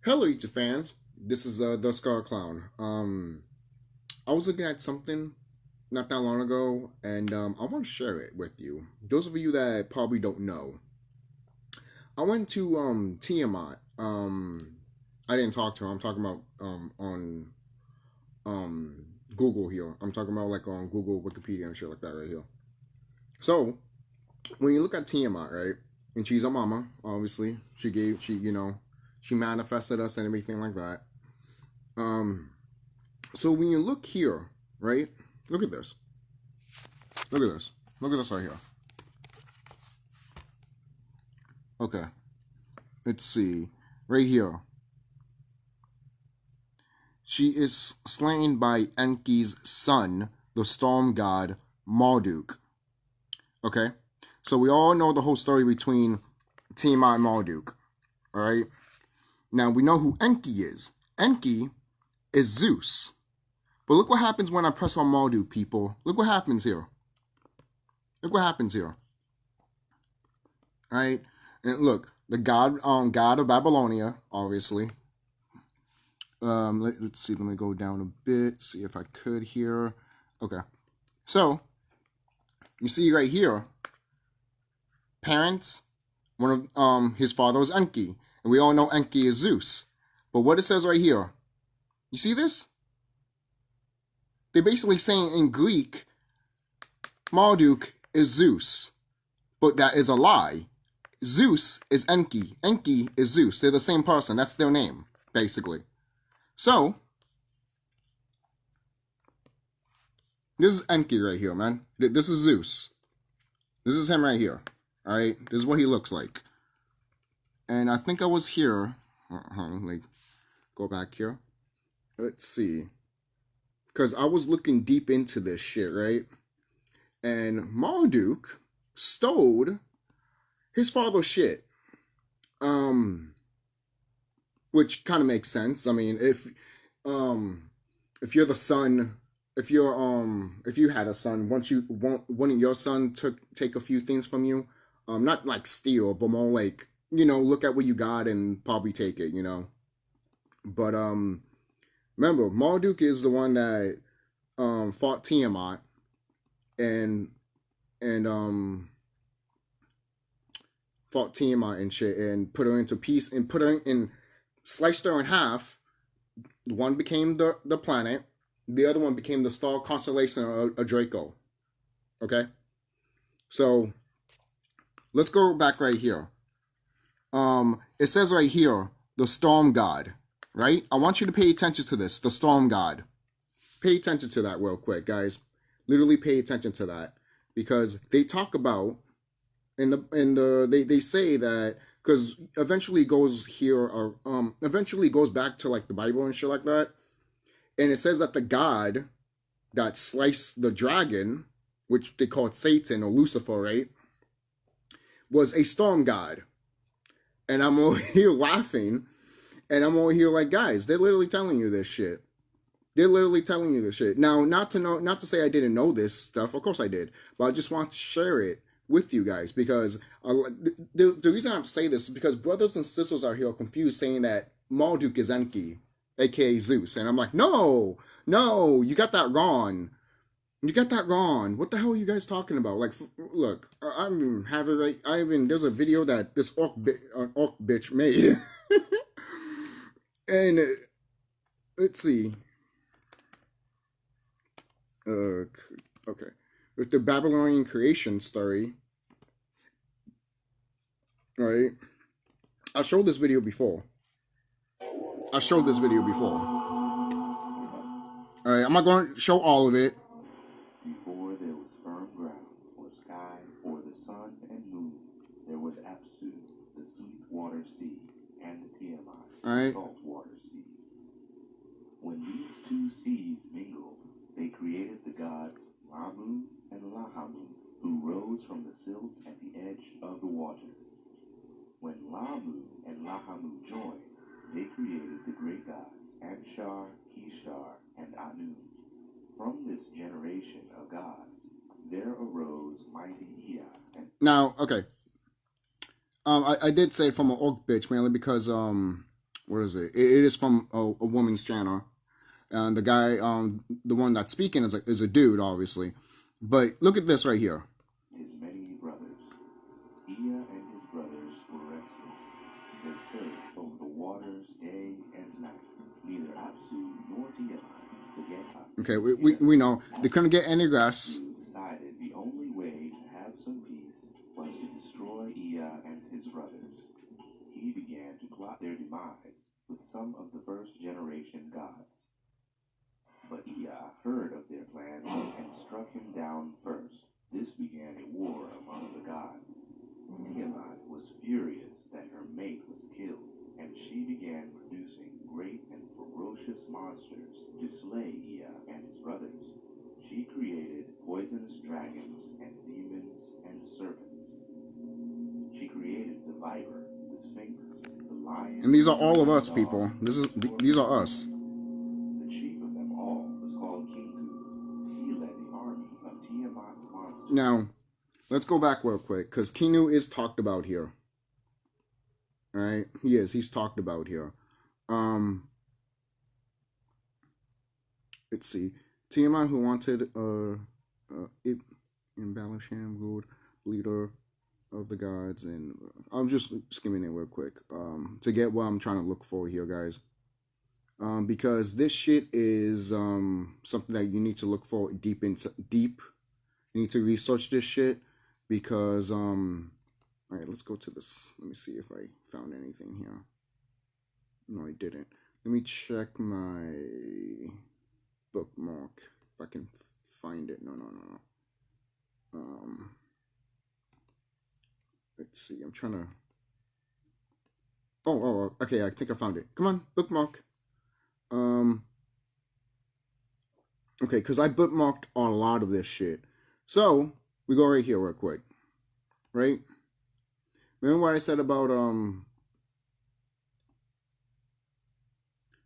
Hello, YouTube fans. This is TheSkullKlown. I was looking at something not that long ago, and I want to share it with you. Those of you that probably don't know, I went to Tiamat. I didn't talk to her. I'm talking about on Google here. I'm talking about like on Google, Wikipedia, and shit like that right here. So when you look at Tiamat, right, and she's a mama, obviously. She manifested us and everything like that. Um, so when you look here, right? Look at this. Look at this. Look at this right here. Okay. Let's see. Right here. She is slain by Enki's son, the storm god Marduk. Okay? So we all know the whole story between Tiamat and Marduk. Alright? Now we know who Enki is. Enki is Zeus. But look what happens when I press on Marduk, people. Look what happens here. Look what happens here. Alright? And look, the god of Babylonia, obviously. Let's see, let me go down a bit, see if I could here. Okay. So, you see right here, parents, one of his father was Enki. And we all know Enki is Zeus. But what it says right here, you see this? They're basically saying in Greek, Marduk is Zeus. But that is a lie. Zeus is Enki. Enki is Zeus. They're the same person. That's their name, basically. So, this is Enki right here, man. This is Zeus. This is him right here. Alright? This is what he looks like. And I think I was here. Like, go back here. Let's see. Because I was looking deep into this shit, right? And Marduk stole his father's shit. Which kind of makes sense. I mean, if you're the son, if you had a son, wouldn't your son take a few things from you? Not like steal, but more like, look at what you got and probably take it, But remember, Marduk is the one that fought Tiamat and fought Tiamat and shit and put her into peace and put her in, sliced her in half. One became the planet, the other one became the star constellation of Draco. Okay? So let's go back right here. It says right here, the storm god, right? I want you to pay attention to this, the storm god. Pay attention to that real quick, guys. Literally pay attention to that. Because they talk about, they say that, because eventually goes here, eventually goes back to like the Bible and shit like that. And it says that the god that sliced the dragon, which they call it Satan or Lucifer, right? Was a storm god. And I'm over here laughing. And I'm over here like, guys, they're literally telling you this shit. They're literally telling you this shit. Now, not to say I didn't know this stuff. Of course I did. But I just want to share it with you guys. Because the reason I'm saying this is because brothers and sisters out here are confused saying that Marduk is Enki, a.k.a. Zeus. And I'm like, no, you got that wrong. You got that wrong. What the hell are you guys talking about? Like, look, there's a video that this orc bitch made. And let's see. Okay. With the Babylonian creation story. Right? I showed this video before. Alright, I'm not going to show all of it. Before there was firm ground, or sky, or the sun and moon, there was Apsu, the sweet water sea, and the Tiamat, the salt water sea. When these two seas mingled, they created the gods Lamu and Lahamu, who rose from the silt at the edge of the water. When Lamu and Lahamu joined, they created the great gods Anshar, Kishar, and Anu. From this generation of gods, there arose mighty Ea. Now, okay. I did say it from an orc bitch mainly because what is it? It is from a woman's channel. And the guy, the one that's speaking is a dude, obviously. But look at this right here. His many brothers. Ea and his brothers were restless. They surfed over the waters day and night. Neither Apsu nor Tiamat could get up. Okay, we know. They couldn't get any grass. Decided the only way to have some peace was to destroy Ea and his brothers. He began to plot their demise with some of the first generation gods. But Ea heard of their plans and struck him down first. This began a war among the gods. Tiamat was furious that her mate was killed, and she began producing great and ferocious monsters to slay Ea and his brothers. She created poisonous dragons and demons and serpents. She created the viper, the sphinx, the lion. And these are all of us, people. These are us. The chief of them all was called Kingu. He led the army of Tiamat's monsters. Now, let's go back real quick, because Kingu is talked about here. Alright? He is. He's talked about here. Let's see. Tiamat, who wanted it in Balasham, ruled leader of the gods, and I'm just skimming it real quick to get what I'm trying to look for here, guys. Because this shit is something that you need to look for deep. You need to research this shit because all right, let's go to this. Let me see if I found anything here. No, I didn't. Let me check my bookmark if I can find it. No. Let's see. I'm trying to. Oh, okay. I think I found it. Come on, bookmark. Okay, because I bookmarked a lot of this shit. So we go right here, real quick. Right. Remember what I said about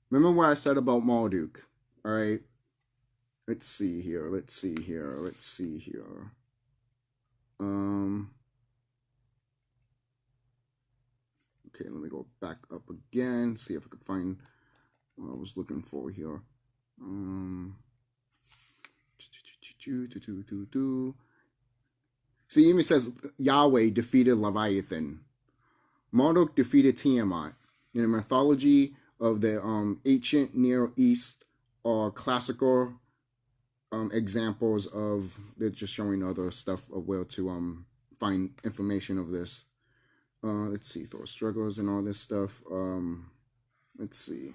Remember what I said about Marduk. All right. Let's see here. Okay, let me go back up again. See if I can find what I was looking for here. See, it even says Yahweh defeated Leviathan. Marduk defeated Tiamat. In the mythology of the ancient Near East are classical examples of, they're just showing other stuff of where to find information of this. Let's see, Thor struggles and all this stuff. Let's see,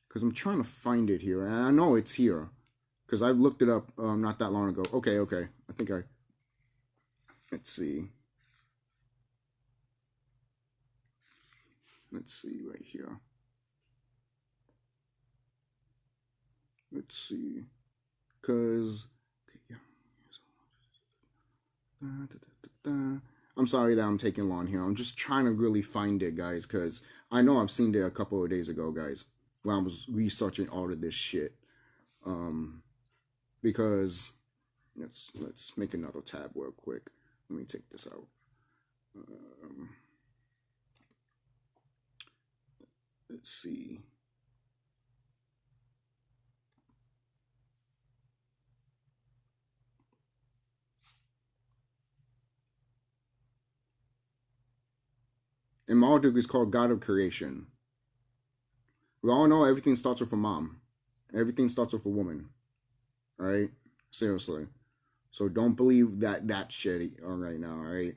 because I'm trying to find it here, and I know it's here because I looked it up not that long ago. Okay, I think I. Let's see. Let's see right here. Let's see, because okay, yeah. I'm sorry that I'm taking long here. I'm just trying to really find it, guys, because I know I've seen it a couple of days ago, guys, when I was researching all of this shit. Because let's make another tab real quick. Let me take this out. Let's see. And Marduk is called God of Creation. We all know everything starts with a mom. Everything starts with a woman. Alright? Seriously. So don't believe that shit right now, alright?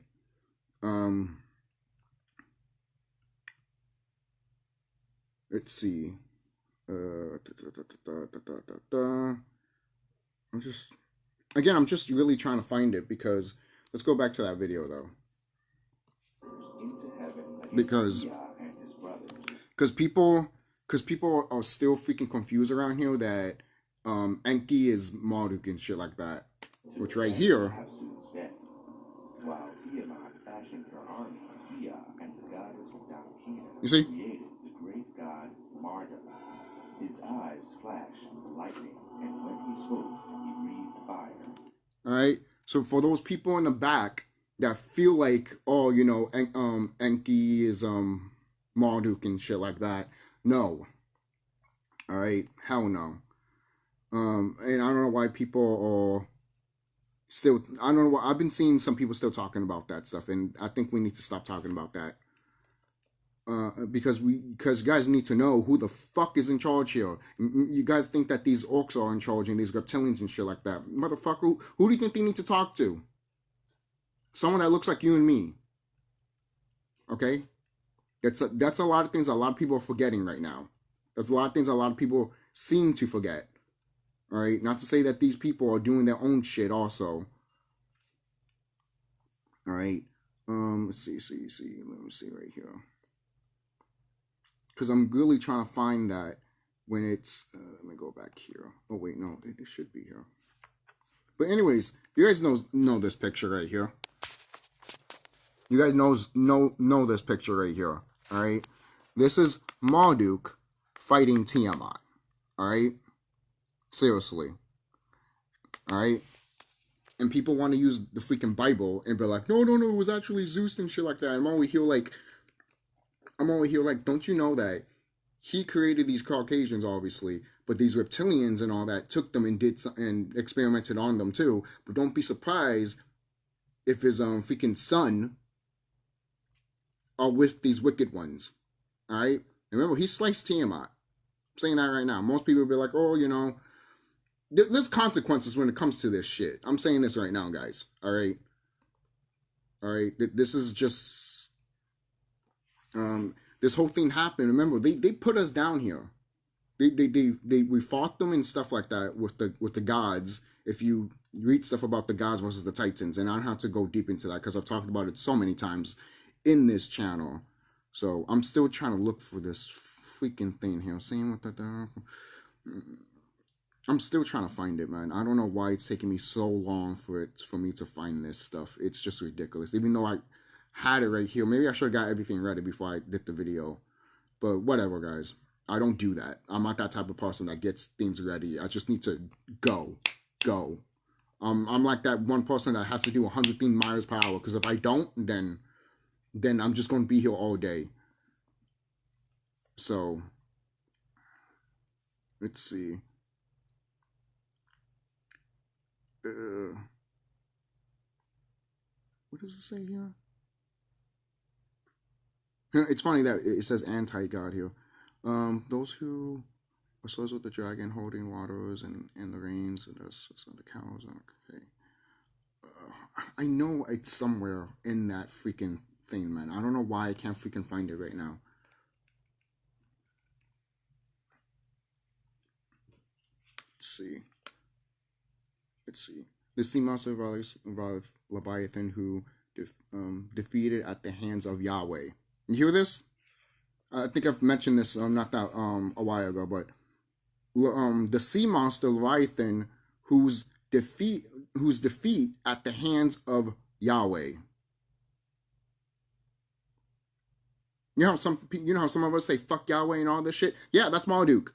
Let's see. I'm just really trying to find it because let's go back to that video though. Because people are still freaking confused around here that Enki is Marduk and shit like that. Which right here, you see? The great god Marduk. His eyes flashed lightning, and when he spoke, he breathed fire. Alright, so for those people in the back that feel like, oh, you know, Enki is Marduk and shit like that. No. All right, hell no. And I don't know why people are still. I don't know why I've been seeing some people still talking about that stuff, and I think we need to stop talking about that. Because you guys need to know who the fuck is in charge here. You guys think that these orcs are in charge and these reptilians and shit like that. Motherfucker, who do you think they need to talk to? Someone that looks like you and me. Okay? That's a lot of things a lot of people are forgetting right now. That's a lot of things a lot of people seem to forget. All right? Not to say that these people are doing their own shit also. All right? Let's see. Let me see right here. Because I'm really trying to find that when it's... let me go back here. Oh, wait, no. It should be here. But anyways, you guys know this picture right here. You guys know this picture right here. All right? This is Marduk fighting Tiamat. All right? Seriously. All right? And people want to use the freaking Bible and be like, no, it was actually Zeus and shit like that. I'm over here like, don't you know that he created these Caucasians, obviously, but these reptilians and all that took them and and experimented on them too. But don't be surprised if his freaking son are with these wicked ones. All right? And remember, he sliced Tiamat. I'm saying that right now. Most people will be like, oh, you know, there's consequences when it comes to this shit. I'm saying this right now, guys. All right? All right? This is just... this whole thing happened. Remember, they put us down here. We fought them and stuff like that with the gods. If you read stuff about the gods versus the Titans, and I don't have to go deep into that because I've talked about it so many times in this channel. So I'm still trying to look for this freaking thing here. Same with the I'm still trying to find it, man. I don't know why it's taking me so long for me to find this stuff. It's just ridiculous. Even though I had it right here. Maybe I should have got everything ready before I did the video. But whatever, guys. I don't do that. I'm not that type of person that gets things ready. I just need to go. I'm like that one person that has to do 100 miles per hour. Because if I don't, then I'm just going to be here all day. So, let's see. What does it say here? It's funny that it says anti-god here. Those who are slaves with the dragon holding waters and the reins and the cows. Okay. I know it's somewhere in that freaking thing, man. I don't know why I can't freaking find it right now. Let's see. The sea monster Leviathan who defeated at the hands of Yahweh. You hear this? I think I've mentioned this not that a while ago, but the sea monster Leviathan whose defeat at the hands of Yahweh. You know how some of us say fuck Yahweh and all this shit? Yeah, that's Marduk.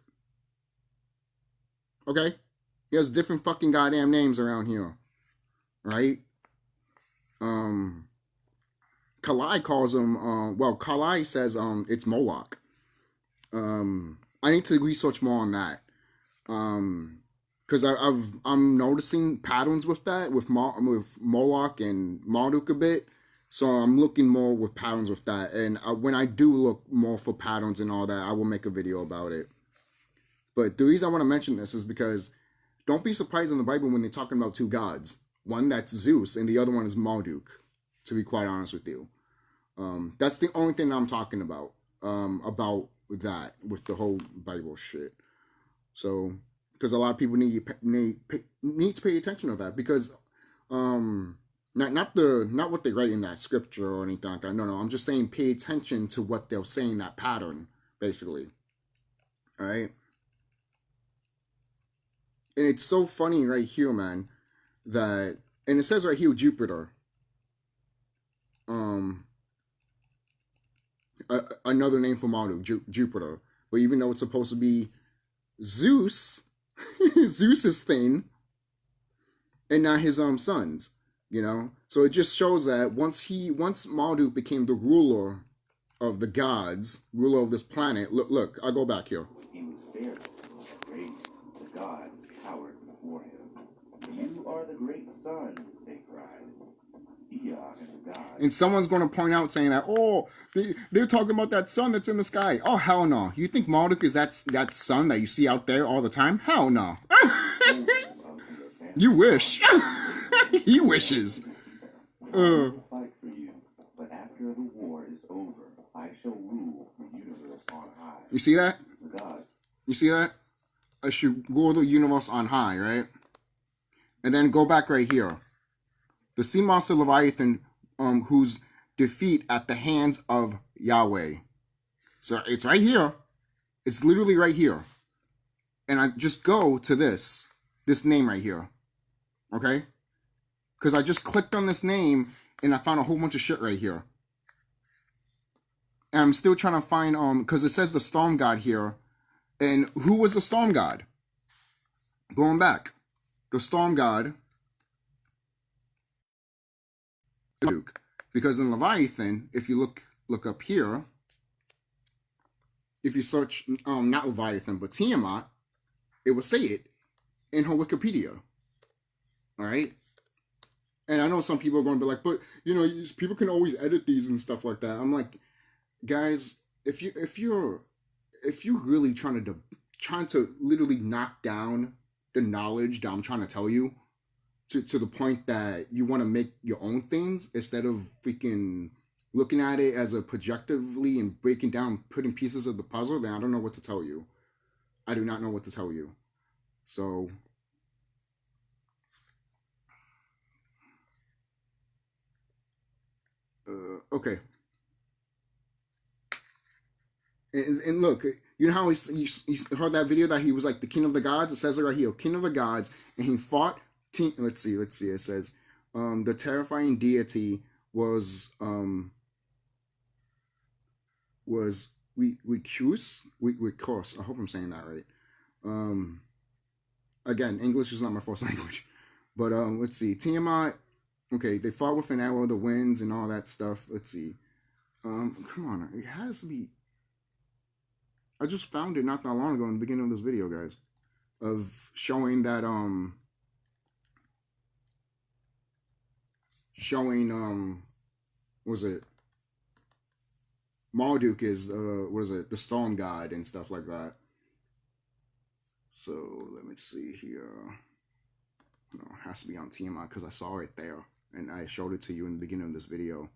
Okay? He has different fucking goddamn names around here. Right? Kalai calls him, Kalai says it's Moloch. I need to research more on that. Because I'm noticing patterns with that, with Moloch and Marduk a bit. So I'm looking more with patterns with that. And when I do look more for patterns and all that, I will make a video about it. But the reason I want to mention this is because don't be surprised in the Bible when they're talking about two gods. One that's Zeus and the other one is Marduk, to be quite honest with you. That's the only thing I'm talking about that, with the whole Bible shit. So, because a lot of people need to pay attention to that, because not what they write in that scripture or anything like that. No, I'm just saying pay attention to what they're saying, that pattern, basically. All right? And it's so funny right here, man, that, and it says right here, Jupiter. Another name for Marduk, Jupiter. But even though it's supposed to be Zeus, Zeus's thing, and not his sons, you know. So it just shows that once Marduk became the ruler of the gods, ruler of this planet. Look, I'll go back here. He was fearless, brave. The gods cowered before him. You are the great sun, they cried. And someone's going to point out saying that, oh, they're talking about that sun that's in the sky. Oh, hell no. You think Marduk is that sun that you see out there all the time? Hell no. You wish. He wishes. I will fight for you, but after the war is over, I shall rule the universe on high. You see that? God. You see that? I should rule the universe on high, right? And then go back right here. The sea monster Leviathan, whose defeat at the hands of Yahweh. So it's right here. It's literally right here. And I just go to this name right here. Okay? Because I just clicked on this name and I found a whole bunch of shit right here. And I'm still trying to find, because it says the storm god here. And who was the storm god? Going back. The storm god. Luke. Because in Leviathan, if you look up here, if you search, not Leviathan, but Tiamat, it will say it in her Wikipedia. Alright? And I know some people are going to be like, but, you know, people can always edit these and stuff like that. I'm like, guys, if you're really trying to literally knock down the knowledge that I'm trying to tell you, to the point that you want to make your own things instead of freaking looking at it as a projectively and breaking down, putting pieces of the puzzle, then I don't know what to tell you. I do not know what to tell you. So, okay. And look, you know how he heard that video that he was like the king of the gods? It says it right here, king of the gods, and he fought. Let's see. It says, the terrifying deity was Wikus. I hope I'm saying that right. Again, English is not my first language, but let's see. Tiamat. Okay, they fought with an arrow of the winds and all that stuff. Let's see. Come on, it has to be. I just found it not that long ago in the beginning of this video, guys, of showing that what was it? Marduk is what is it? The storm god and stuff like that. So let me see here. No, it has to be on TMI because I saw it there and I showed it to you in the beginning of this video.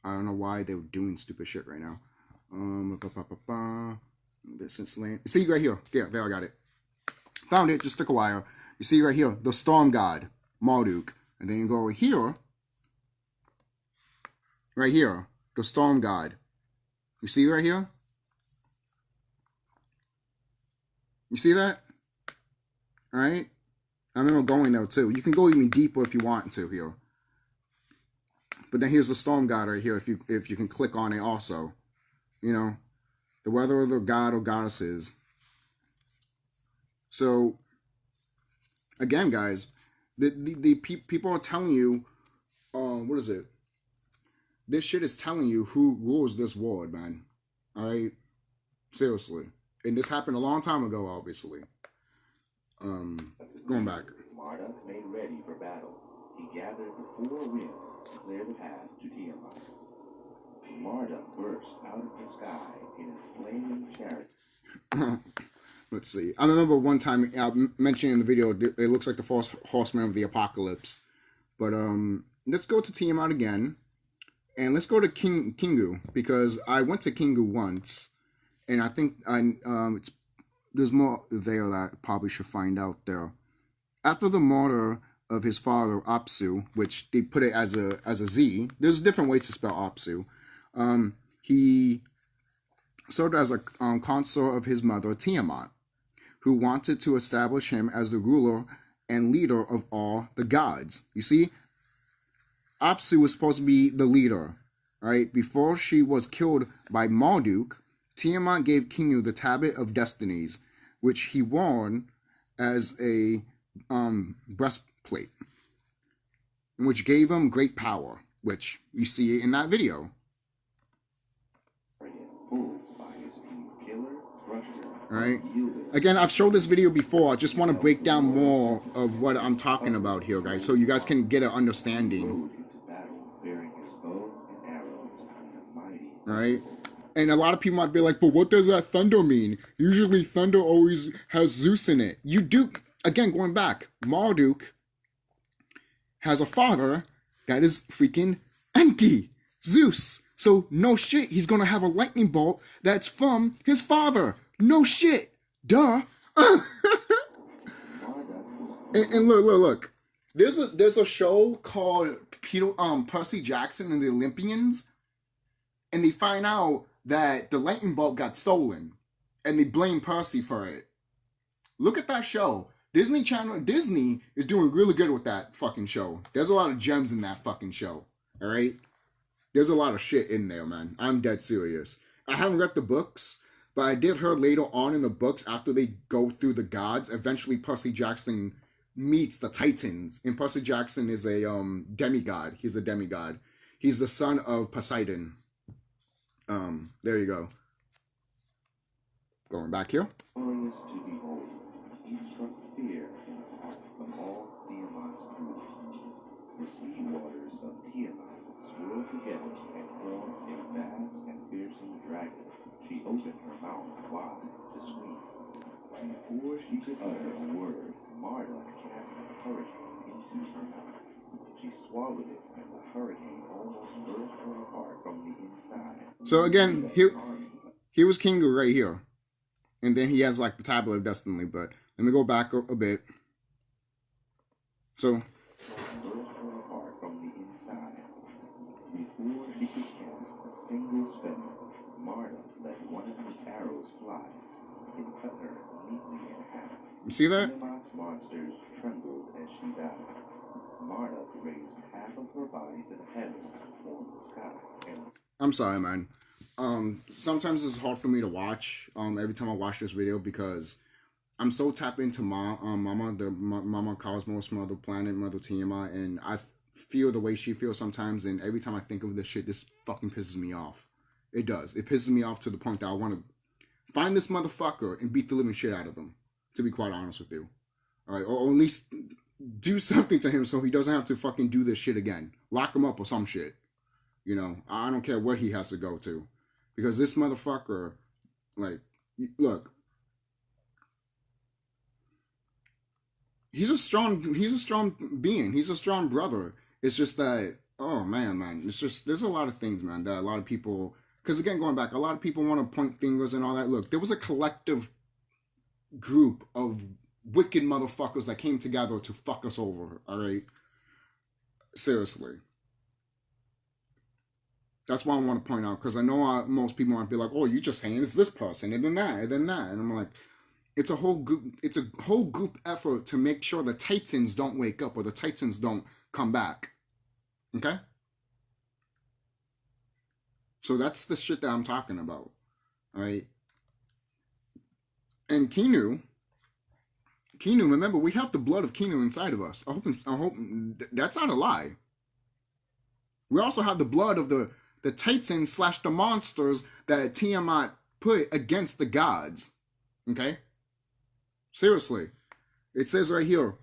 I don't know why they were doing stupid shit right now. This is land. See right here. Yeah, there I got it. Found it. Just took a while. You see right here, the storm god Marduk. And then you go over here, right here, the storm god. You see right here? You see that? All right? I remember going there too. You can go even deeper if you want to here. But then here's the storm god right here. If you can click on it also, you know, the whether of the god or goddesses. So again, guys. The people are telling you, what is it? This shit is telling you who rules this world, man. All right, seriously. And this happened a long time ago, obviously. Going back. Marduk made ready for battle. He gathered the four winds to clear the path to Tiamat. Marduk burst out of the sky in his flaming chariot. Let's see. I remember one time mentioning in the video, it looks like the fourth horseman of the apocalypse. But let's go to Tiamat again. And let's go to Kingu. Because I went to Kingu once. And I think there's more there that I probably should find out there. After the murder of his father, Apsu, which they put it as a Z. There's different ways to spell Apsu. He served as a consort of his mother, Tiamat, who wanted to establish him as the ruler and leader of all the gods. You see, Apsu was supposed to be the leader, right? Before she was killed by Marduk, Tiamat gave Kingu the Tablet of Destinies, which he wore as a breastplate, which gave him great power, which you see in that video. Alright? Again, I've showed this video before. I just want to break down more of what I'm talking about here, guys, so you guys can get an understanding. Alright? And a lot of people might be like, but what does that thunder mean? Usually thunder always has Zeus in it. You do, again, going back, Marduk has a father that is freaking Enki, Zeus. So no shit, he's gonna have a lightning bolt that's from his father. No shit. Duh. and look. There's a show called Percy Jackson and the Olympians, and they find out that the lightning bolt got stolen, and they blame Percy for it. Look at that show. Disney is doing really good with that fucking show. There's a lot of gems in that fucking show. All right? There's a lot of shit in there, man. I'm dead serious. I haven't read the books, but I did hear later on in the books, after they go through the gods, eventually Percy Jackson meets the Titans. And Percy Jackson is a demigod. He's a demigod. He's the son of Poseidon. There you go. Going back here. Glorious to behold, he struck fear in the hearts of all Tiamat's brood. The sea waters of Tiamat swirled together and formed a vast and fearsome dragon. She opened her mouth wide to scream. Before she could utter a word, Marduk cast a hurricane into her mouth. She swallowed it, and the hurricane almost burst her apart from the inside. So again, here was Kingu right here. And then he has like the Tablet of Destiny, but let me go back a bit. So Burst her apart from the inside. Before she could cast a single spell, Marduk let one of his arrows fly. It cut her neatly in half. you see that? Tiamat's monsters trembled as she died. Marduk raised half of her body to the heavens toward the sky. I'm sorry, man. Sometimes it's hard for me to watch every time I watch this video because I'm so tapped into Mama Cosmos, Mother Planet, Mother Tiamat, and I feel the way she feels sometimes, and every time I think of this shit, this fucking pisses me off. It does. It pisses me off to the point that I want to find this motherfucker and beat the living shit out of him, to be quite honest with you. Alright, or at least do something to him so he doesn't have to fucking do this shit again. Lock him up or some shit. You know, I don't care where he has to go to. Because this motherfucker, like, look. He's a strong being. He's a strong brother. It's just that, oh man. It's just, there's a lot of things, man, that a lot of people, because again, going back, a lot of people want to point fingers and all that. Look, there was a collective group of wicked motherfuckers that came together to fuck us over, alright? Seriously. That's why I want to point out, because I know most people might be like, oh, you just saying it's this person, and then that, and then that. And I'm like, it's a whole group effort to make sure the Titans don't wake up or the Titans don't come back. Okay? So that's the shit that I'm talking about. Alright? And Kinu, remember, we have the blood of Kinu inside of us. I hope that's not a lie. We also have the blood of the Titans / the monsters that Tiamat put against the gods. Okay? Seriously. It says right here.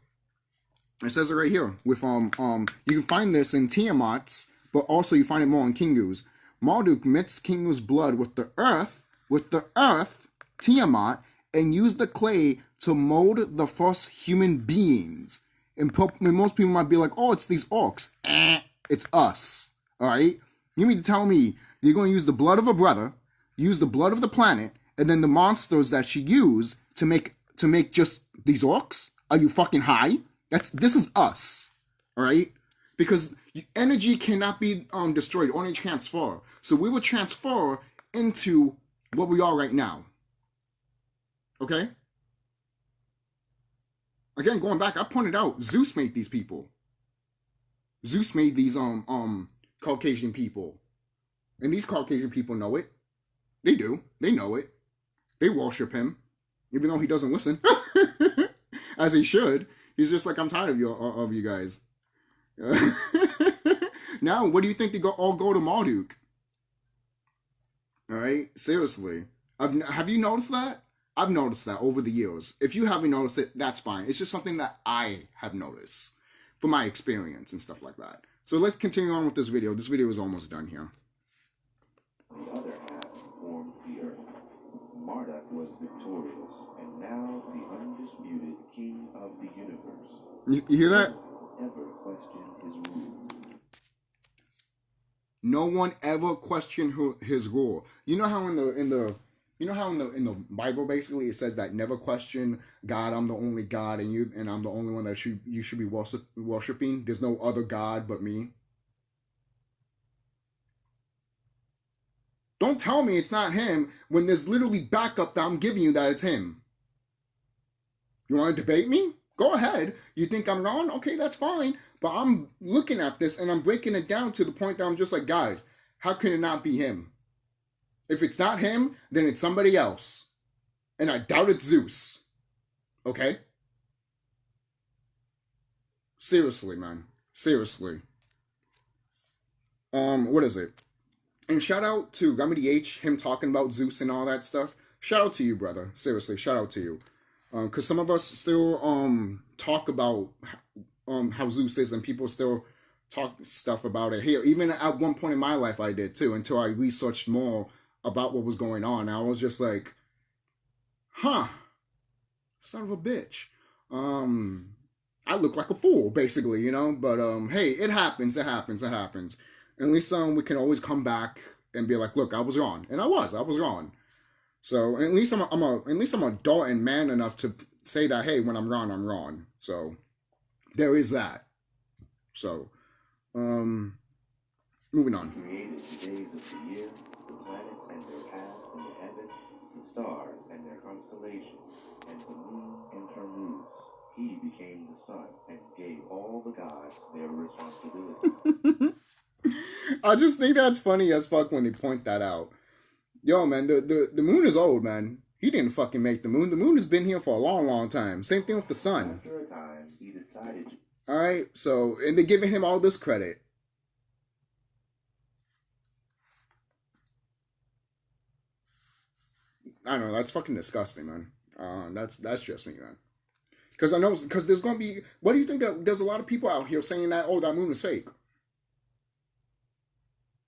It says it right here. With you can find this in Tiamat's, but also you find it more in Kingu's. Marduk mixed Kingu's blood with the earth, Tiamat, and used the clay to mold the first human beings. And most people might be like, oh, it's these orcs. It's us. Alright? You mean to tell me you're going to use the blood of a brother, use the blood of the planet, and then the monsters that she used to make just these orcs? Are you fucking high? This is us. Alright? Because energy cannot be destroyed, only transfer. So we will transfer into what we are right now. Okay? Again, going back, I pointed out Zeus made these people. Zeus made these Caucasian people. And these Caucasian people know it. They do. They know it. They worship him. Even though he doesn't listen. As he should. He's just like, I'm tired of you guys. Now, what do you think they all go to Marduk? Alright? Seriously. Have you noticed that? I've noticed that over the years. If you haven't noticed it, that's fine. It's just something that I have noticed from my experience and stuff like that. So let's continue on with this video. This video is almost done here. The other half formed the earth. Marduk was victorious, and now the undisputed king of the universe. You hear that? Ever questioned his rules. No one ever questioned his rule. You know how in the Bible basically it says that never question God. I'm the only God, and I'm the only one that you should be worshiping. There's no other God but me. Don't tell me it's not him when there's literally backup that I'm giving you that it's him. You want to debate me? Go ahead. You think I'm wrong? Okay, that's fine. But I'm looking at this and I'm breaking it down to the point that I'm just like, guys, how can it not be him? If it's not him, then it's somebody else. And I doubt it's Zeus. Okay? Seriously, man. Seriously. What is it? And shout out to Remedy H, him talking about Zeus and all that stuff. Shout out to you, brother. Seriously, shout out to you. Because some of us still talk about how Zeus is, and people still talk stuff about it here. Even at one point in my life I did too, until I researched more about what was going on. I was just like, huh, son of a bitch. I look like a fool, basically, you know? But hey, it happens. At least we can always come back and be like, look, I was wrong. And I was wrong. So at least I'm adult and man enough to say that, hey, when I'm wrong, I'm wrong. So there is that. So moving on. He created the days of the year, the planets and their paths in the heavens, the stars and their constellations, and the moon and her moods. He became the sun and gave all the gods their responsibilities. I just think that's funny as fuck when they point that out. Yo, man, the moon is old, man. He didn't fucking make the moon. The moon has been here for a long, long time. Same thing with the sun. After a time, he decided to... Alright, so, and they're giving him all this credit. I don't know, that's fucking disgusting, man. That's just me, man. Because there's gonna be... What do you think that there's a lot of people out here saying that, oh, that moon is fake?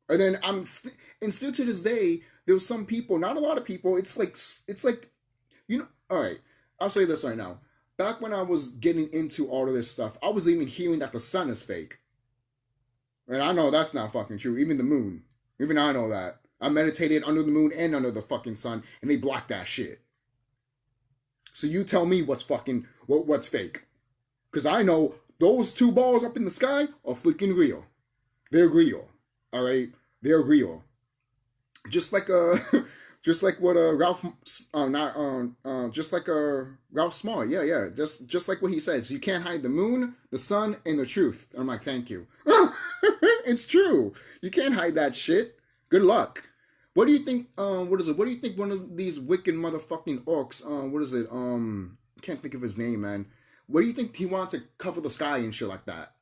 And then and still to this day, there's some people, not a lot of people, it's like, you know, all right, I'll say this right now. Back when I was getting into all of this stuff, I was even hearing that the sun is fake. And I know that's not fucking true. Even the moon. Even I know that. I meditated under the moon and under the fucking sun, and they blocked that shit. So you tell me what's fake. Because I know those two balls up in the sky are freaking real. They're real. All right? They're real. Just like just like what Ralph Smart, yeah, just like what he says. You can't hide the moon, the sun, and the truth. I'm like, thank you. It's true. You can't hide that shit. Good luck. What do you think? What is it? What do you think? One of these wicked motherfucking orcs. What is it? I can't think of his name, man. What do you think he wanted to cover the sky and shit like that?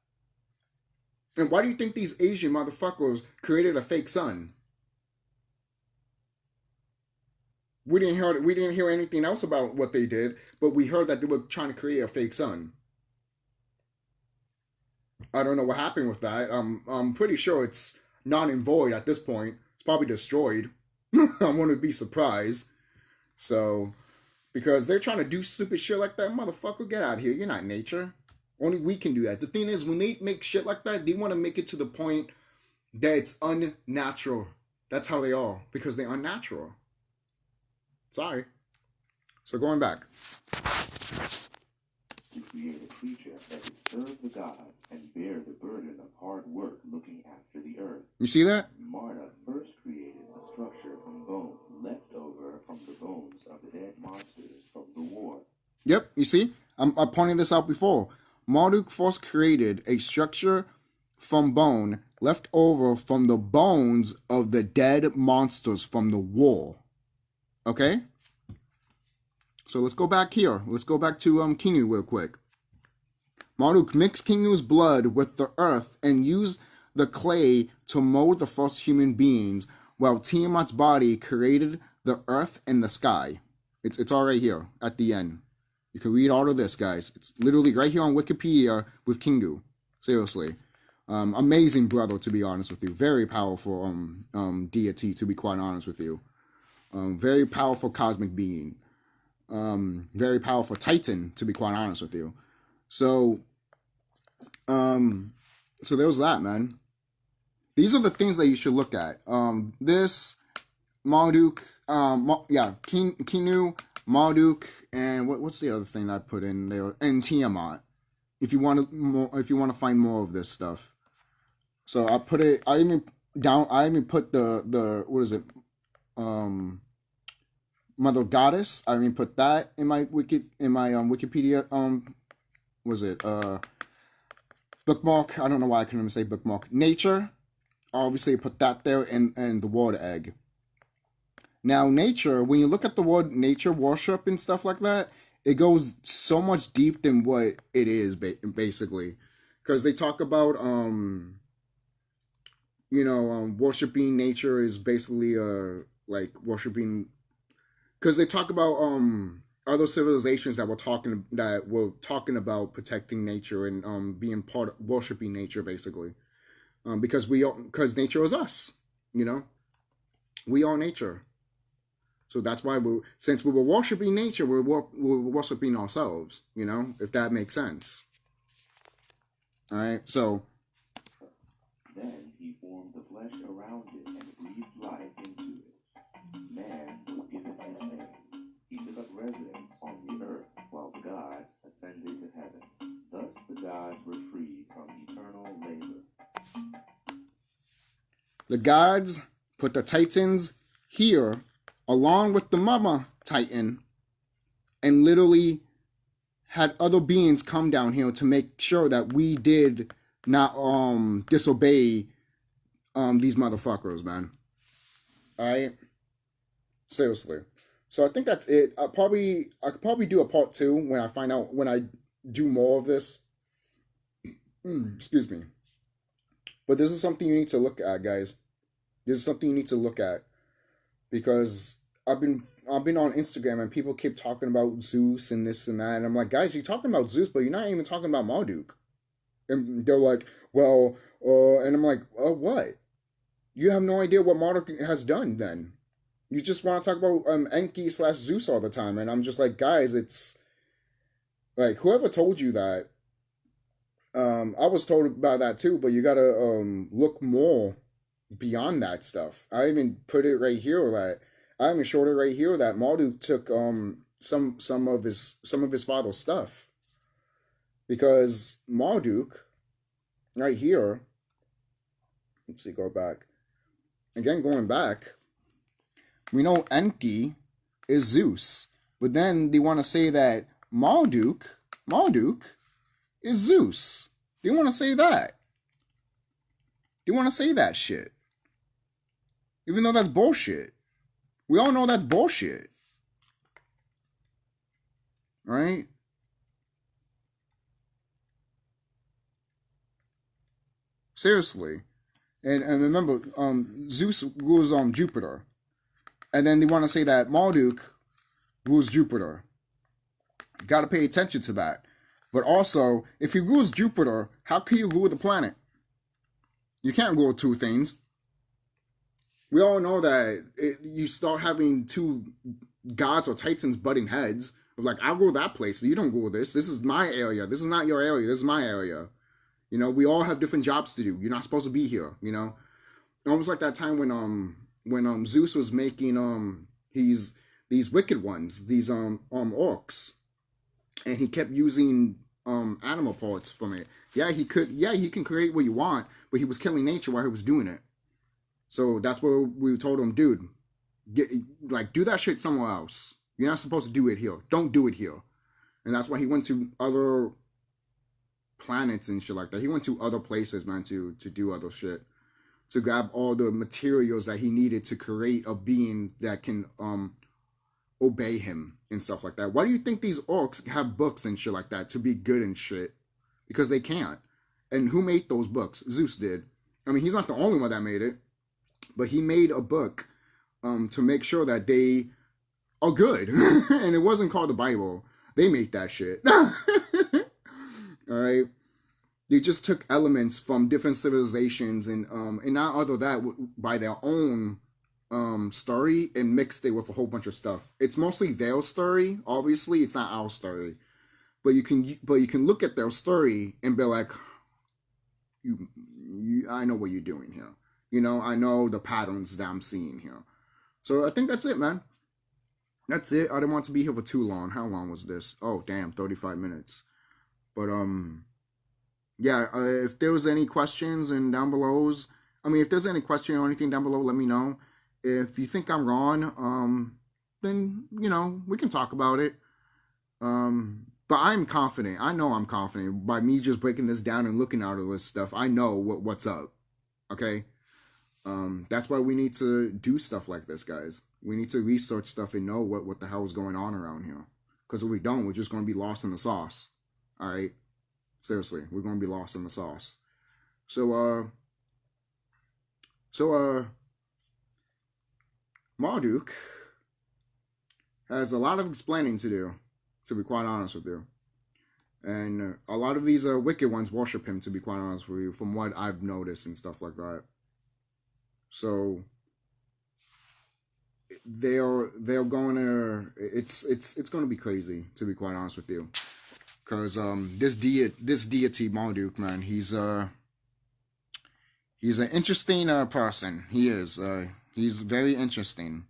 And why do you think these Asian motherfuckers created a fake sun? We didn't hear anything else about what they did, but we heard that they were trying to create a fake sun. I don't know what happened with that. I'm pretty sure it's non and void at this point. It's probably destroyed. I wouldn't be surprised. So, because they're trying to do stupid shit like that, motherfucker, get out of here. You're not nature. Only we can do that. The thing is, when they make shit like that, they want to make it to the point that it's unnatural. That's how they are, because they're unnatural. Sorry. So going back. To create a creature that could serve the gods and bear the burden of hard work looking after the earth. You see that? Marduk first created a structure from bone left over from the bones of the dead monsters from the war. Yep, you see? I pointed this out before. Marduk first created a structure from bone left over from the bones of the dead monsters from the war. Okay? So let's go back here. Let's go back to Kingu real quick. Marduk mixed Kingu's blood with the earth and used the clay to mold the first human beings, while Tiamat's body created the the earth, and the sky. It's all right here at the end. You can read all of this, guys. It's literally right here on Wikipedia with Kingu. Seriously. Amazing brother, to be honest with you. Very powerful deity, to be quite honest with you. Very powerful cosmic being. Very powerful titan, to be quite honest with you. So there was that, man. These are the things that you should look at. This Marduk, Kinu, Marduk, and what's the other thing I put in there? And Tiamat. If you want to find more of this stuff. So I put it. I even put the what is it? Mother Goddess. I even put that in my Wikipedia. Was it bookmark? I don't know why I couldn't even say bookmark. Nature. Obviously, put that there, and the water egg. Now, nature. When you look at the word nature worship and stuff like that, it goes so much deep than what it is, basically, because they talk about worshiping nature is basically like worshiping, because they talk about other civilizations that were talking about protecting nature and being part of worshiping nature, basically, because nature is us, we are nature. So that's why since we were worshiping nature, we're worshiping ourselves, if that makes sense. All right, so. Then he formed the flesh around it and breathed life into it. Man was given his name. He took up residence on the earth while the gods ascended to heaven. Thus the gods were freed from eternal labor. The gods put the Titans here along with the Mama Titan, and literally had other beings come down here to make sure that we did not disobey these motherfuckers, man. Alright? Seriously. So I think that's it. I could probably do a part 2 when I do more of this. Excuse me. But this is something you need to look at, guys. This is something you need to look at. Because I've been on Instagram and people keep talking about Zeus and this and that, and I'm like, guys, you're talking about Zeus, but you're not even talking about Marduk. And they're like, well, and I'm like, what? You have no idea what Marduk has done. Then you just want to talk about Enki / Zeus all the time, and I'm just like, guys, it's like, whoever told you that? I was told about that too, but you gotta look more beyond that stuff. I even put it right here that I even showed it right here that Marduk took some of his father's stuff, because Marduk right here. Let's see, go back again. Going back, we know Enki is Zeus, but then they want to say that Marduk is Zeus. They want to say that. They want to say that shit. Even though that's bullshit. We all know that's bullshit. Right? Seriously. And remember, Zeus rules Jupiter. And then they want to say that Marduk rules Jupiter. Got to pay attention to that. But also, if he rules Jupiter, how can you rule the planet? You can't rule two things. We all know that you start having two gods or titans butting heads. Of like, I rule that place, so you don't rule this. This is my area. This is not your area. This is my area. We all have different jobs to do. You're not supposed to be here. Almost like that time when Zeus was making these wicked ones, these orcs, and he kept using animal parts from it. Yeah, he can create what you want, but he was killing nature while he was doing it. So that's what we told him, dude, do that shit somewhere else. You're not supposed to do it here. Don't do it here. And that's why he went to other planets and shit like that. He went to other places, man, to do other shit. To grab all the materials that he needed to create a being that can obey him and stuff like that. Why do you think these orcs have books and shit like that to be good and shit? Because they can't. And who made those books? Zeus did. I mean, he's not the only one that made it. But he made a book to make sure that they are good. And it wasn't called the Bible. They made that shit. All right. They just took elements from different civilizations and not other that by their own story and mixed it with a whole bunch of stuff. It's mostly their story. Obviously, it's not our story, but you can look at their story and be like, I know what you're doing here. You know, I know the patterns that I'm seeing here. So I think that's it, man. That's it. I didn't want to be here for too long. How long was this? Oh, damn, 35 minutes. But yeah, if there was any questions and down below, if there's any question or anything down below, let me know. If you think I'm wrong, then, you know, we can talk about it. But I'm confident. I know I'm confident by me just breaking this down and looking at all this stuff. I know what's up. Okay? That's why we need to do stuff like this, guys. We need to research stuff and know what the hell is going on around here. Because if we don't, we're just going to be lost in the sauce. All right? Seriously, we're going to be lost in the sauce. So Marduk has a lot of explaining to do, to be quite honest with you. And a lot of these wicked ones worship him, to be quite honest with you, from what I've noticed and stuff like that. So they're going to, it's going to be crazy, to be quite honest with you. Because this deity Marduk, man, he's an interesting person. He is. He's very interesting.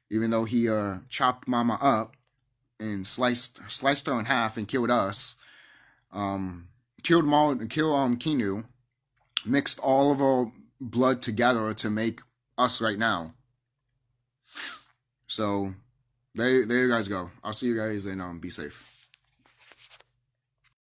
Even though he chopped Mama up and sliced her in half and killed us, killed Kinu, mixed all of our blood together to make us right now. So there you guys go. I'll see you guys and be safe.